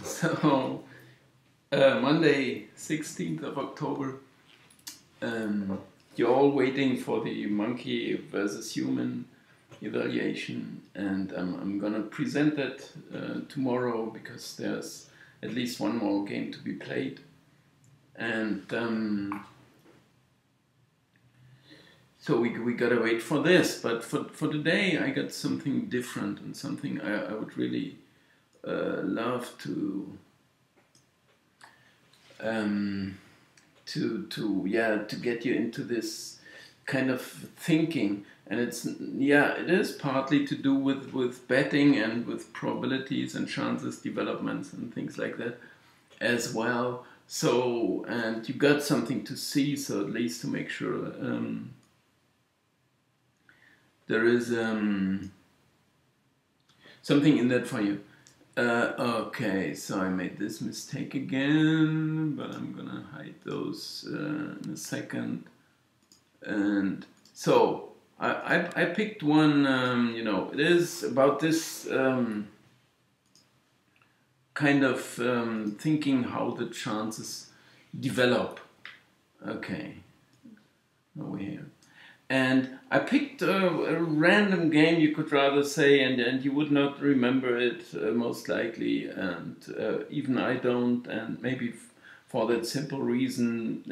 So, Monday, 16th of October, you're all waiting for the monkey versus human evaluation, and I'm gonna present that tomorrow because there's at least one more game to be played. And so we gotta wait for this, but for today I got something different and something I would really love to get you into this kind of thinking. And it is partly to do with betting and with probabilities and chances developments and things like that as well. So, and you got something to see, so at least to make sure there is something in that for you. Okay, so I made this mistake again, but I'm gonna hide those in a second. And so I picked one, it is about this kind of thinking how the chances develop. Okay, now we're here. And I picked a random game, you could rather say, and you would not remember it most likely, and even I don't, and maybe for that simple reason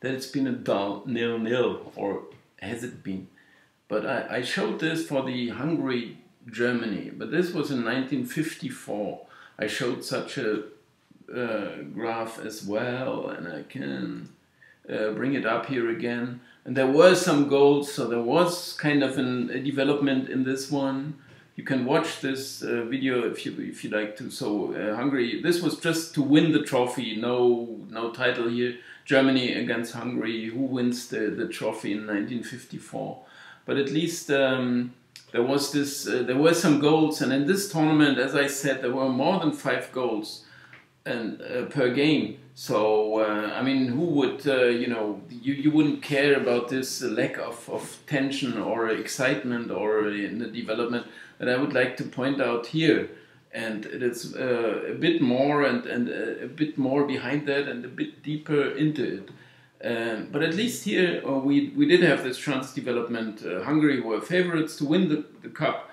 that it's been a dull 0-0, or has it been? But I showed this for the Hungary-Germany, but this was in 1954. I showed such a graph as well, and I can bring it up here again. And there were some goals, so there was kind of a development in this one. You can watch this video if you like to. So Hungary, this was just to win the trophy. No title here. Germany against Hungary. Who wins the trophy in 1954? But at least there was this. There were some goals, and in this tournament, as I said, there were more than 5 goals and per game. So I mean, who would you wouldn't care about this lack of tension or excitement or in the development that I would like to point out here, and it is a bit more and a bit more behind that and a bit deeper into it. But at least here we did have this chance development. Hungary were favorites to win the cup,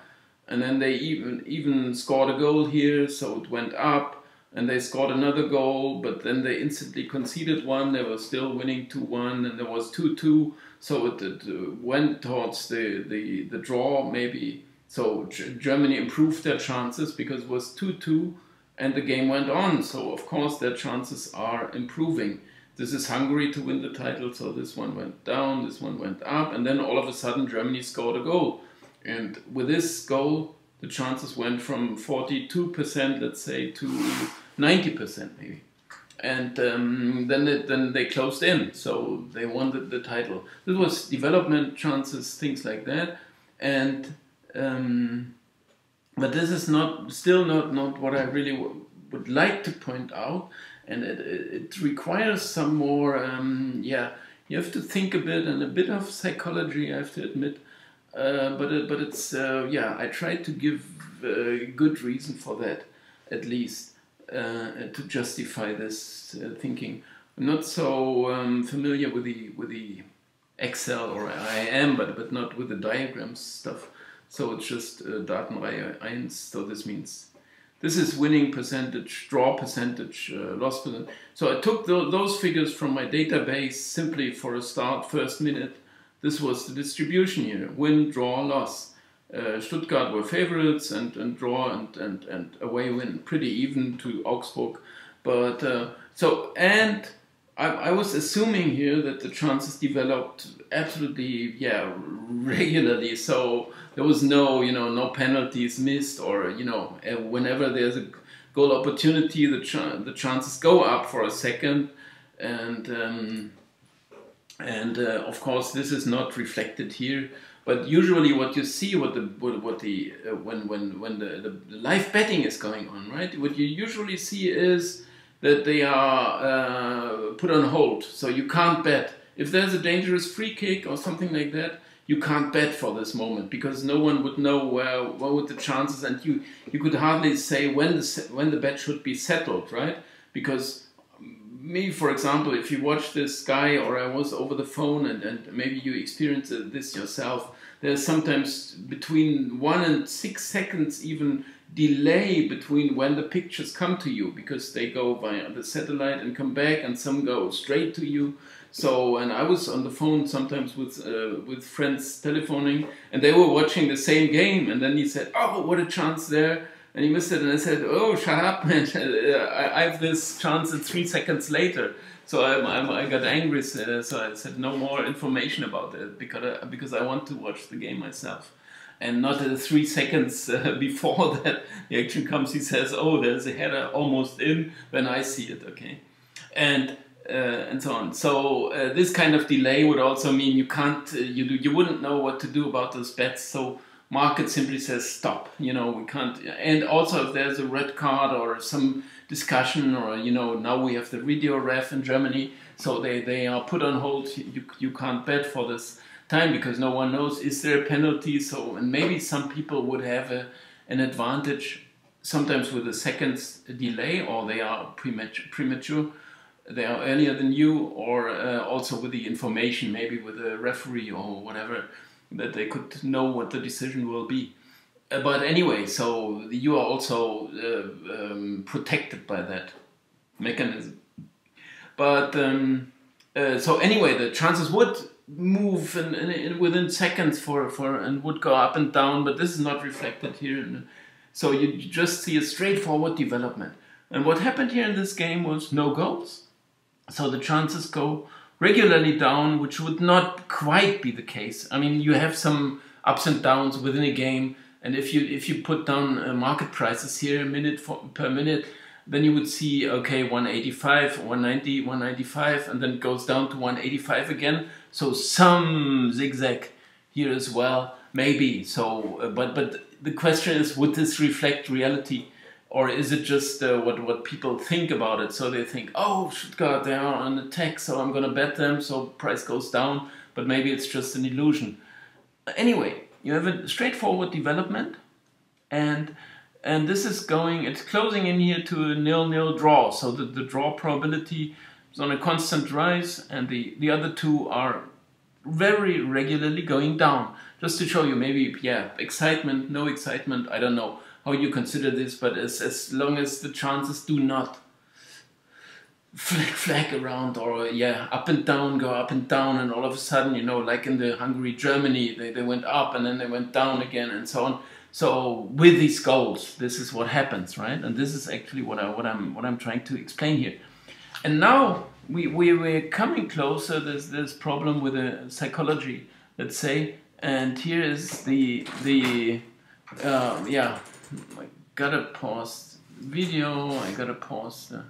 and then they even scored a goal here, so it went up. And they scored another goal, but then they instantly conceded one. They were still winning 2-1, and there was 2-2. So it went towards the draw, maybe. So Germany improved their chances because it was 2-2, and the game went on. So of course their chances are improving. This is Hungary to win the title, so this one went down, this one went up, and then all of a sudden Germany scored a goal. And with this goal, the chances went from 42%, let's say, to 90% maybe. And then they closed in, so they won the title. This was development chances, things like that. And but this is still not what I really would like to point out. And it requires some more, you have to think a bit, and a bit of psychology, I have to admit. But it's I tried to give a good reason for that, at least, to justify this thinking. I'm not so familiar with the Excel, or I am, but not with the diagrams stuff. So it's just Datenreihe 1. So this means this is winning percentage, draw percentage, loss percentage. So I took those figures from my database simply for a start, first minute. This was the distribution here: win, draw, loss. Stuttgart were favorites, and draw and away win, pretty even to Augsburg. But I was assuming here that the chances developed absolutely regularly. So there was no penalties missed, or whenever there's a goal opportunity, the chances go up for a second. And of course, this is not reflected here. But usually, what you see, when the live betting is going on, right? What you usually see is that they are put on hold, so you can't bet. If there's a dangerous free kick or something like that, you can't bet for this moment because no one would know what would the chances, and you could hardly say when the bet should be settled, right? Because me, for example, if you watch this guy, or I was over the phone, and maybe you experience this yourself, there's sometimes between 1 and 6 seconds even delay between when the pictures come to you, because they go via the satellite and come back, and some go straight to you. So, and I was on the phone sometimes with friends telephoning, and they were watching the same game, and then he said, "Oh, what a chance there!" And he missed it, and I said, "Oh, shut up, man! I have this chance at 3 seconds later." So I got angry, so I said no more information about it because I want to watch the game myself, and not 3 seconds before that the action comes. He says, "Oh, there's a header almost in," when I see it, okay, and so on. So this kind of delay would also mean you can't, you wouldn't know what to do about those bets. So market simply says stop. You know, we can't. And also if there's a red card or some discussion, or now we have the video ref in Germany, so they are put on hold. You can't bet for this time because no one knows, is there a penalty? So, and maybe some people would have an advantage sometimes with a second's delay, or they are premature. They are earlier than you, or also with the information, maybe with a referee or whatever, that they could know what the decision will be. But anyway, so you are also protected by that mechanism. But so anyway, the chances would move within seconds and would go up and down, but this is not reflected here. So you just see a straightforward development. And what happened here in this game was no goals. So the chances go regularly down, which would not quite be the case. I mean, you have some ups and downs within a game, and if you put down market prices here per minute, then you would see, okay, 185, 190, 195, and then it goes down to 185 again. So some zigzag here as well, maybe. So, but the question is, would this reflect reality? Or is it just what people think about it? So they think, oh, Stuttgart, they are on attack, so I'm going to bet them, so price goes down. But maybe it's just an illusion. Anyway, you have a straightforward development, and this is it's closing in here to a 0-0 draw. So the draw probability is on a constant rise, and the other two are very regularly going down. Just to show you, maybe, yeah, excitement, no excitement, I don't know how you consider this, but as long as the chances do not flag around, or yeah, up and down, go up and down, and all of a sudden, like in the Hungary, Germany, they went up and then they went down again, and so on. So with these goals, this is what happens, right? And this is actually what I'm trying to explain here. And now we're coming closer. There's this problem with the psychology, let's say, and here is yeah. I gotta pause the video, I gotta pause the...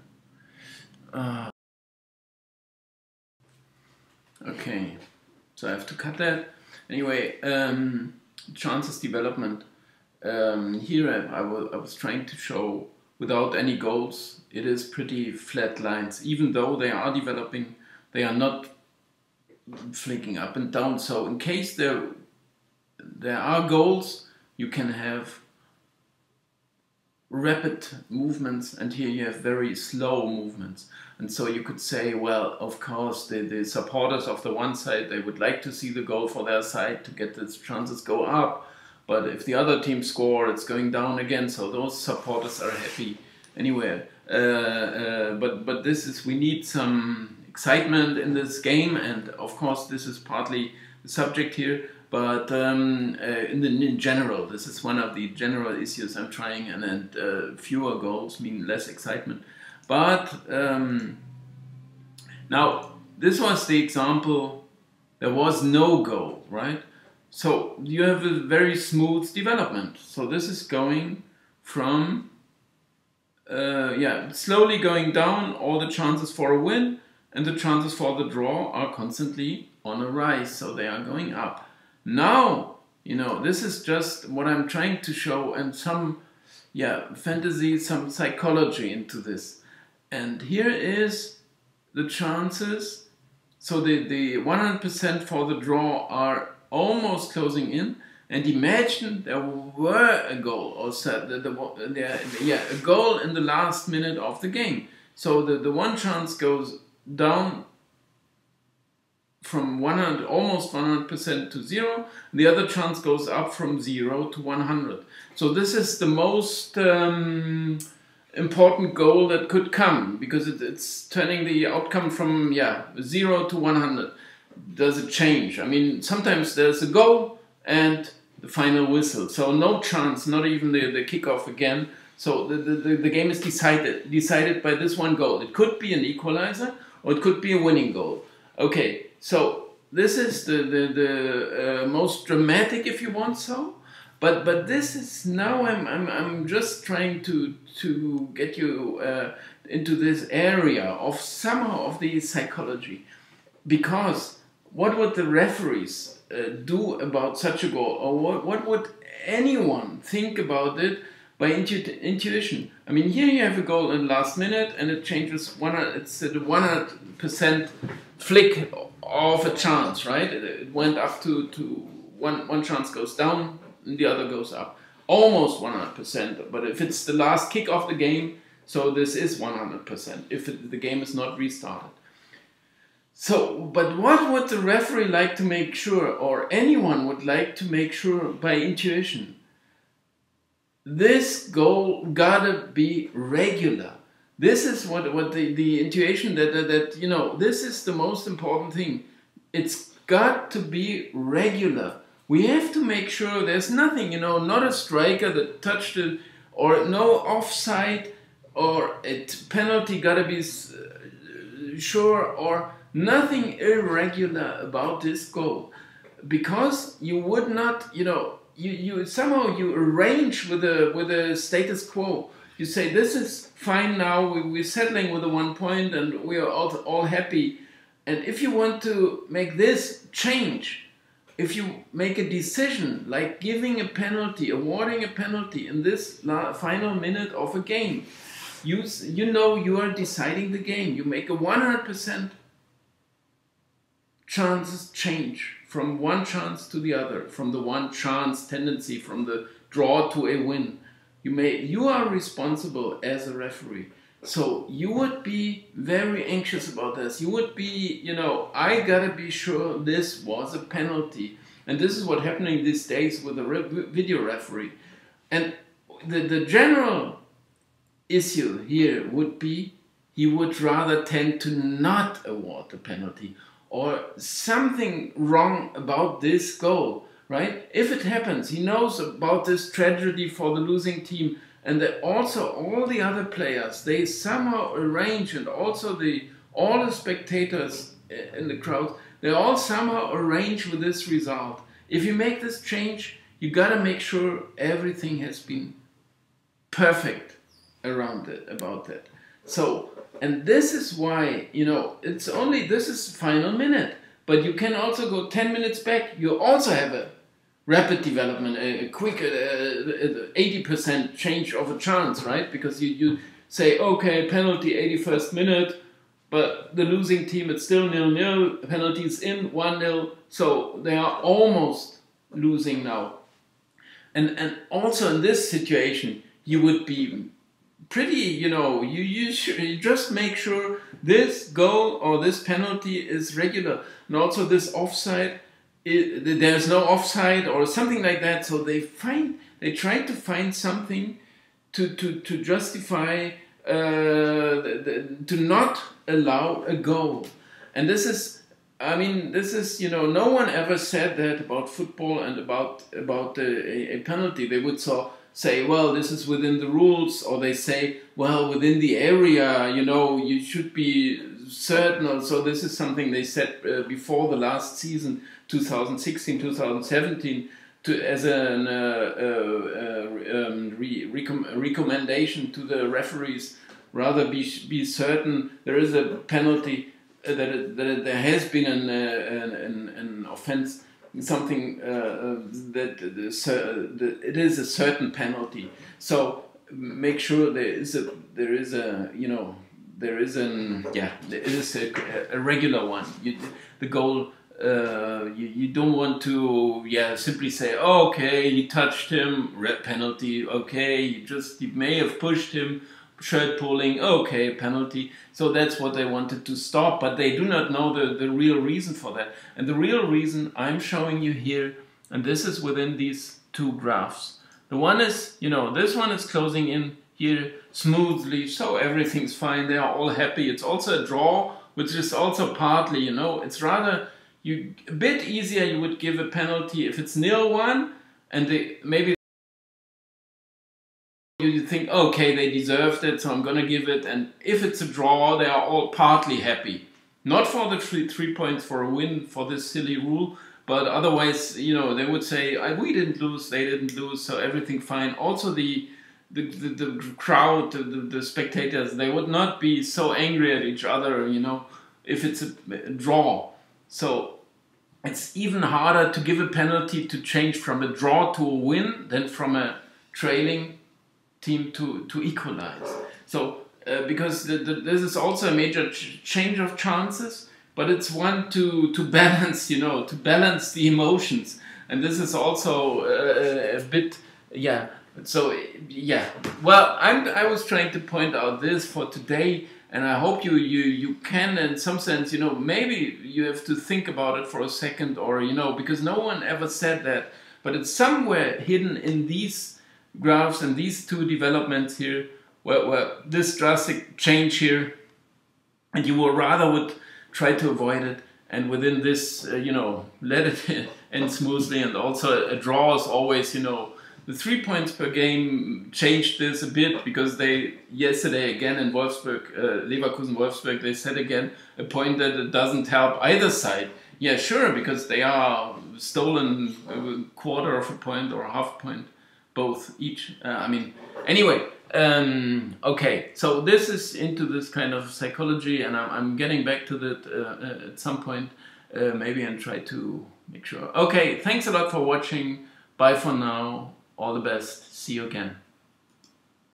okay, so I have to cut that. Anyway, chances development. Here I was trying to show, without any goals, it is pretty flat lines. Even though they are developing, they are not flicking up and down. So in case there are goals, you can have rapid movements, and here you have very slow movements. And so you could say, well, of course, the supporters of the one side, they would like to see the goal for their side to get the chances go up. But if the other team score, it's going down again. So those supporters are happy anywhere. But this is, we need some excitement in this game. And of course, this is partly the subject here. But in general, this is one of the general issues I'm trying, and fewer goals mean less excitement. But now, this was the example, there was no goal, right? So you have a very smooth development. So this is going from, slowly going down, all the chances for a win, and the chances for the draw are constantly on a rise, so they are going up. Now, this is just what I'm trying to show, and some, fantasy, some psychology into this. And here is the chances. So the 100% for the draw are almost closing in, and imagine there were a goal, or a goal in the last minute of the game. So the one chance goes down from 100, almost 100% to 0. The other chance goes up from 0 to 100. So this is the most important goal that could come, because it's turning the outcome from 0 to 100. Does it change? I mean, sometimes there's a goal and the final whistle. So no chance, not even the kickoff again. So the game is decided by this one goal. It could be an equalizer or it could be a winning goal. Okay, so this is the most dramatic, if you want so. But this is now I'm just trying to get you into this area of somehow of the psychology, because what would the referees do about such a goal, or what would anyone think about it by intuition? I mean, here you have a goal in the last minute and it changes 100. It's a 100% flick of a chance, right? It went up to one chance goes down and the other goes up. Almost 100%, but if it's the last kick of the game, so this is 100%, if the game is not restarted. So, but what would the referee like to make sure, or anyone would like to make sure by intuition? This goal gotta be regular. This is what the intuition that you know, this is the most important thing. It's got to be regular. We have to make sure there's nothing, you know, not a striker that touched it, or no offside, or a penalty gotta be sure, or nothing irregular about this goal. Because you would not, you know, you somehow you arrange with the status quo. You say, this is fine now, we're settling with the 1 point and we are all happy. And if you want to make this change, if you make a decision like giving a penalty, awarding a penalty in this final minute of a game, you know you are deciding the game. You make a 100% chances change from one chance to the other, from the one chance tendency, from the draw to a win. You are responsible as a referee. So you would be very anxious about this. You would be, you know, I gotta be sure this was a penalty. And this is what's happening these days with the video referee. And the general issue here would be, he would rather tend to not award the penalty, or something wrong about this goal, right? If it happens, he knows about this tragedy for the losing team, and that also all the other players, they somehow arrange, and also all the spectators in the crowd, they all somehow arrange with this result. If you make this change, you gotta make sure everything has been perfect around it, about that. So, and this is why, you know, this is final minute, but you can also go 10 minutes back. You also have a rapid development, a quick 80% change of a chance, right? Because you say, okay, penalty 81st minute, but the losing team, it's still 0-0, penalties in, 1-0, so they are almost losing now. And also in this situation, you would be pretty, you know, you just make sure this goal or this penalty is regular, and also this offside, there's no offside or something like that. So they try to find something to justify to not allow a goal. And this is, I mean, this is, you know, no one ever said that about football and about a penalty. They would say, well, this is within the rules, or they say, well, within the area, you know, you should be certain. So this is something they said before the last season, 2016, 2017, as a recommendation to the referees. Rather be certain there is a penalty, that there has been an offense, something that it is a certain penalty. So make sure there is a regular one. The goal you don't want to, simply say, oh, okay, he touched him, red penalty, okay, he may have pushed him, shirt pulling, okay, penalty. So that's what they wanted to stop, but they do not know the real reason for that. And the real reason I'm showing you here, and this is within these two graphs. The one is, this one is closing in here smoothly, so everything's fine, they are all happy. It's also a draw, which is also partly, it's rather a bit easier. You would give a penalty if it's 0-1, and maybe you think, okay, they deserved it, so I'm gonna give it. And if it's a draw, they are all partly happy. Not for the 3 points for a win for this silly rule, but otherwise, they would say, we didn't lose, they didn't lose, so everything fine. Also, the crowd, the spectators, they would not be so angry at each other, if it's a draw. So it's even harder to give a penalty to change from a draw to a win than from a trailing team to equalize. So because this is also a major change of chances, but it's one to balance, to balance the emotions. And this is also a bit, so well, I was trying to point out this for today, and I hope you can, in some sense, maybe you have to think about it for a second, or because no one ever said that, but it's somewhere hidden in these graphs and these two developments here, where this drastic change here, and you would try to avoid it, and within this, let it end smoothly. And also a draw is always, the 3 points per game changed this a bit, because they, yesterday again in Wolfsburg, Leverkusen-Wolfsburg, they said again a point that it doesn't help either side. Yeah, sure, because they are stolen a quarter of a point or a half point, both each. Anyway, okay, so this is into this kind of psychology, and I'm getting back to that at some point, maybe, and try to make sure. Okay, thanks a lot for watching. Bye for now. All the best. See you again.